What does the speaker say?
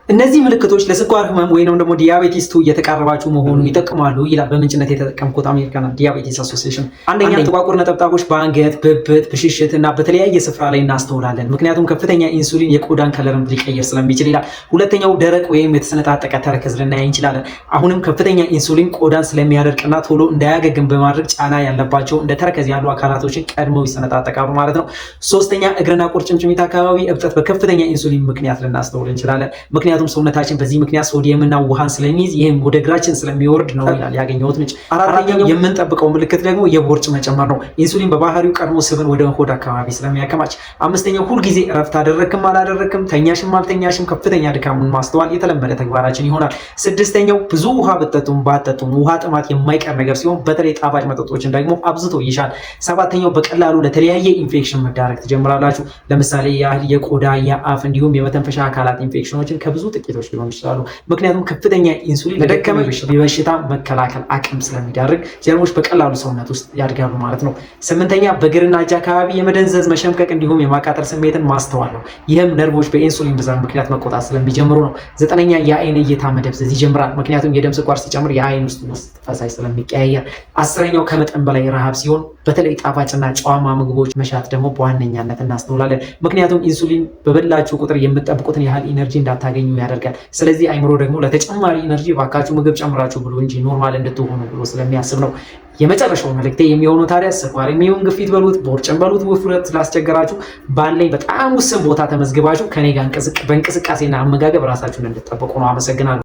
እነዚህ ምልክቶች ለስኳር ህመም ወይንም ደግሞ ዲያቤቲስ 2 እየተቃረባችሁ መሆኑን ይጠቁማሉ ይላል በምንጭነት የተጠቀምኩት አሜሪካን ዲያቤቲስ አሶሲዬሽን። አንደኛ ጥቋቁር ነጠብጣቦች በአንገት፣ ብብት፣ ብሽሽት እና በተለያየ ስፍራ ላይ እናስተውላለን። ምክንያቱም ከፍተኛ ኢንሱሊን የቆዳን ከለርም ሊቀይር ስለሚችል ይላል። ሁለተኛው ደረቅ ወይም የተሰነጣጠቀ ተረከዝ ልናይ እንችላለን። አሁንም ከፍተኛ ኢንሱሊን ቆዳን ስለሚያደርቅና ቶሎ እንዳያገግም በማድረግ ጫና ያለባቸው እንደ ተረከዝ ያሉ አካላቶችን ቀድመው ይሰነጣጠቃሉ ማለት ነው። ሶስተኛ እግርና ቁርጭምጭሚት አካባቢ እብጠት በከፍተኛ ኢንሱሊን ምክንያት ልናስተውል እንችላለን። ምክንያቱም ሰውነታችን በዚህ ምክንያት ሶዲየምና ውሃን ስለሚይዝ ይህም ወደ እግራችን ስለሚወርድ ነው ይላል ያገኘሁት ምንጭ። አራተኛው የምንጠብቀው ምልክት ደግሞ የቦርጭ መጨመር ነው። ኢንሱሊን በባህሪው ቀድሞ ስብን ወደ ሆድ አካባቢ ስለሚያከማች። አምስተኛው ሁልጊዜ እረፍት አደረክም አላደረክም፣ ተኛሽም አልተኛሽም ከፍተኛ ድካምን ማስተዋል የተለመደ ተግባራችን ይሆናል። ስድስተኛው ብዙ ውሃ ብትጠጡም ባትጠጡም ውሃ ጥማት የማይቀር ነገር ሲሆን በተለይ ጣፋጭ መጠጦችን ደግሞ አብዝቶ ይሻል። ሰባተኛው በቀላሉ ለተለያየ ኢንፌክሽን መዳረግ ትጀምራላችሁ። ለምሳሌ የቆዳ፣ የአፍ እንዲሁም የመተንፈሻ አካላት ኢንፌክሽኖችን ከብዙ ጥቂቶች ሊሆኑ ይችላሉ። ምክንያቱም ከፍተኛ ኢንሱሊን ለደከመ በሽታ መከላከል አቅም ስለሚዳርግ ጀርሞች በቀላሉ ሰውነት ውስጥ ያድጋሉ ማለት ነው። ስምንተኛ በእግርና እጅ አካባቢ የመደንዘዝ መሸምቀቅ እንዲሁም የማቃጠል ስሜትን ማስተዋል ነው። ይህም ነርቮች በኢንሱሊን ብዛት ምክንያት መቆጣት ስለሚጀምሩ ነው። ዘጠነኛ የአይን እይታ መደብዘዝ ይጀምራል። ምክንያቱም የደም ስኳር ሲጨምር የአይን ውስጥ ፈሳሽ ስለሚቀያየር። አስረኛው ከመጠን በላይ ረሃብ ሲሆን በተለይ ጣፋጭና ጨዋማ ምግቦች መሻት ደግሞ በዋነኛነት እናስተውላለን። ምክንያቱም ኢንሱሊን በበላችሁ ቁጥር የምትጠብቁትን ያህል ኢነርጂ እንዳታገኙ ያደርጋል። ስለዚህ አይምሮ ደግሞ ለተጨማሪ ኢነርጂ ባካችሁ ምግብ ጨምራችሁ ብሎ እንጂ ኖርማል እንድትሆኑ ብሎ ስለሚያስብ ነው። የመጨረሻው መልእክቴ የሚሆነው ታዲያ ስኳር የሚሆን ግፊት በሉት ቦርጭን በሉት ውፍረት ስላስቸገራችሁ ባለኝ በጣም ውስን ቦታ ተመዝግባችሁ ከኔ ጋር በእንቅስቃሴና አመጋገብ ራሳችሁን እንድትጠብቁ ነው። አመሰግናለሁ።